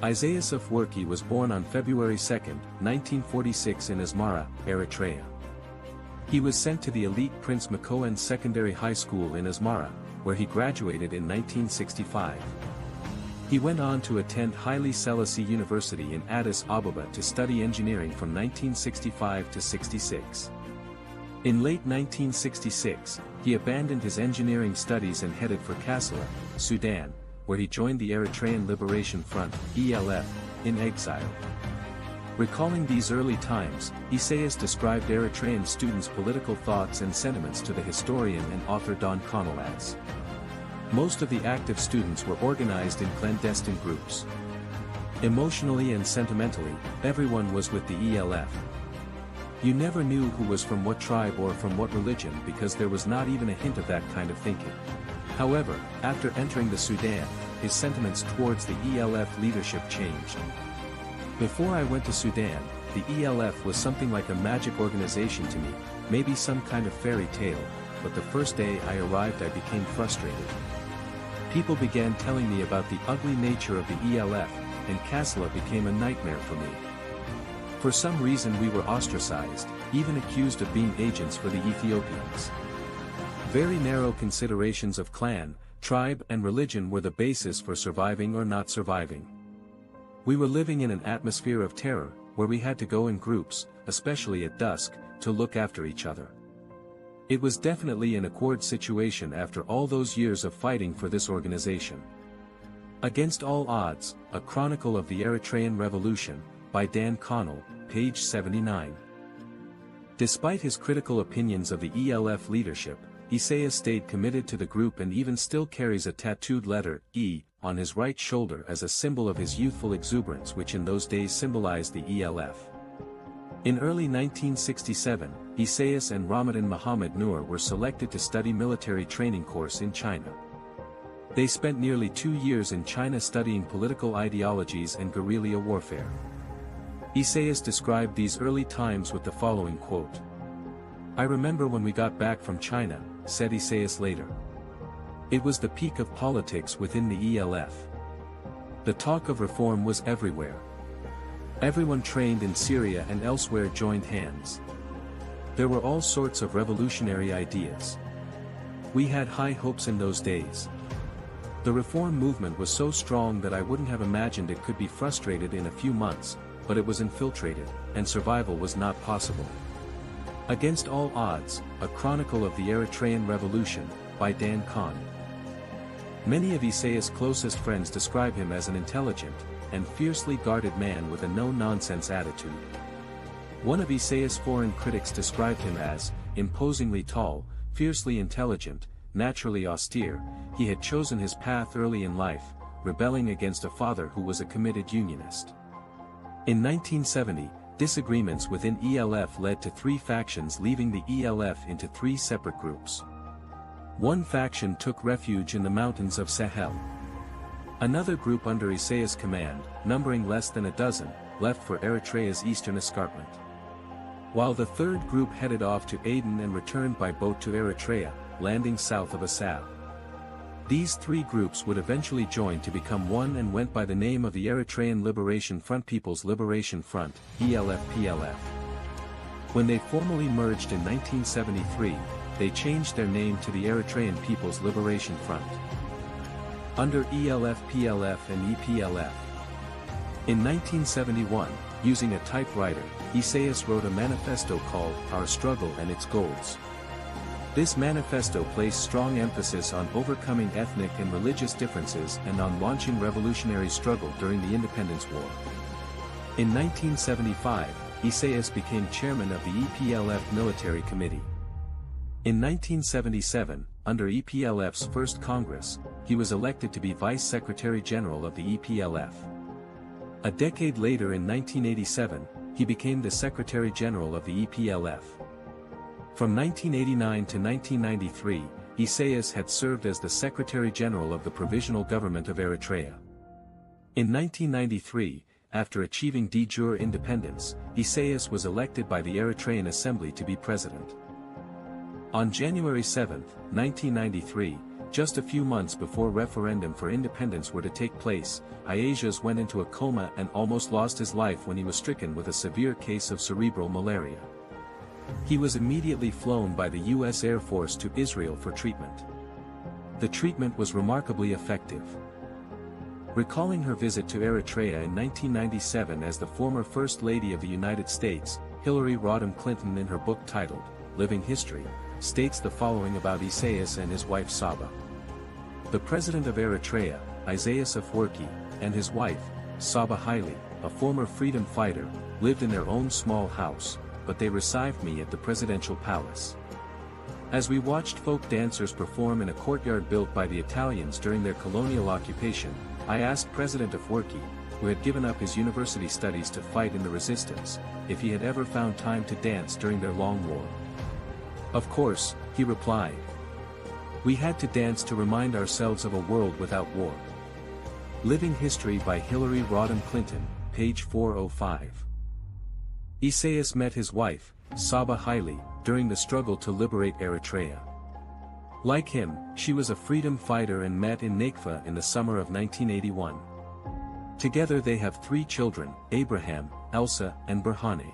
Isaias Afwerki was born on February 2, 1946 in Asmara, Eritrea. He was sent to the elite Prince Makoan Secondary High School in Asmara, where he graduated in 1965. He went on to attend Haile Selassie University in Addis Ababa to study engineering from 1965 to 66. In late 1966, he abandoned his engineering studies and headed for Kassala, Sudan, where he joined the Eritrean Liberation Front, EPLF, in exile. Recalling these early times, Isaias described Eritrean students' political thoughts and sentiments to the historian and author Connell as: most of the active students were organized in clandestine groups. Emotionally and sentimentally, everyone was with the EPLF. You never knew who was from what tribe or from what religion because there was not even a hint of that kind of thinking. However, after entering the Sudan, his sentiments towards the EPLF leadership changed. Before I went to Sudan, the EPLF was something like a magic organization to me, maybe some kind of fairy tale, but the first day I arrived I became frustrated. People began telling me about the ugly nature of the EPLF, and Kassala became a nightmare for me. For some reason we were ostracized, even accused of being agents for the Ethiopians. Very narrow considerations of clan, tribe and religion were the basis for surviving or not surviving. We were living in an atmosphere of terror, where we had to go in groups, especially at dusk, to look after each other. It was definitely an awkward situation after all those years of fighting for this organization. Against All Odds, A Chronicle of the Eritrean Revolution, by Connell, page 79. Despite his critical opinions of the EPLF leadership, Isaias stayed committed to the group and even still carries a tattooed letter, E, on his right shoulder as a symbol of his youthful exuberance which in those days symbolized the EPLF. In early 1967, Isaias and Ramadan Muhammad Noor were selected to study military training course in China. They spent nearly 2 years in China studying political ideologies and guerrilla warfare. Isaias described these early times with the following quote: "I remember when we got back from China," said Isaias later. "It was the peak of politics within the EPLF. The talk of reform was everywhere. Everyone trained in Syria and elsewhere joined hands. There were all sorts of revolutionary ideas. We had high hopes in those days. The reform movement was so strong that I wouldn't have imagined it could be frustrated in a few months, but it was infiltrated, and survival was not possible." Against All Odds, A Chronicle of the Eritrean Revolution, by Connell. Many of Isaias' closest friends describe him as an intelligent, and fiercely guarded man with a no-nonsense attitude. One of Isaias' foreign critics described him as imposingly tall, fiercely intelligent, naturally austere. He had chosen his path early in life, rebelling against a father who was a committed unionist. In 1970, disagreements within EPLF led to 3 factions leaving the EPLF into 3 separate groups. One faction took refuge in the mountains of Sahel. Another group under Isaias' command, numbering less than a dozen, left for Eritrea's eastern escarpment. While the third group headed off to Aden and returned by boat to Eritrea, landing south of Assab. These 3 groups would eventually join to become one and went by the name of the Eritrean Liberation Front, People's Liberation Front, EPLF. When they formally merged in 1973, they changed their name to the Eritrean People's Liberation Front. Under EPLF, PLF and EPLF. In 1971, using a typewriter, Isaias wrote a manifesto called Our Struggle and Its Goals. This manifesto placed strong emphasis on overcoming ethnic and religious differences and on launching revolutionary struggle during the Independence War. In 1975, Isaias became chairman of the EPLF Military Committee. In 1977, under EPLF's first Congress, he was elected to be Vice Secretary General of the EPLF. A decade later in 1987, he became the Secretary General of the EPLF. From 1989 to 1993, Isaias had served as the Secretary General of the Provisional Government of Eritrea. In 1993, after achieving de jure independence, Isaias was elected by the Eritrean Assembly to be president. On January 7, 1993, Just a few months before referendum for independence were to take place, Isaias went into a coma and almost lost his life when he was stricken with a severe case of cerebral malaria. He was immediately flown by the U.S. Air Force to Israel for treatment. The treatment was remarkably effective. Recalling her visit to Eritrea in 1997 as the former First Lady of the United States, Hillary Rodham Clinton, in her book titled, Living History, states the following about Isaias and his wife Saba. The president of Eritrea, Isaias Afwerki, and his wife, Saba Haile, a former freedom fighter, lived in their own small house, but they received me at the presidential palace. As we watched folk dancers perform in a courtyard built by the Italians during their colonial occupation, I asked President Afwerki, who had given up his university studies to fight in the resistance, if he had ever found time to dance during their long war. Of course, he replied. We had to dance to remind ourselves of a world without war. Living History by Hillary Rodham Clinton, page 405. Isaias met his wife, Saba Haile, during the struggle to liberate Eritrea. Like him, she was a freedom fighter and met in Nakfa in the summer of 1981. Together they have 3 children, Abraham, Elsa, and Berhane.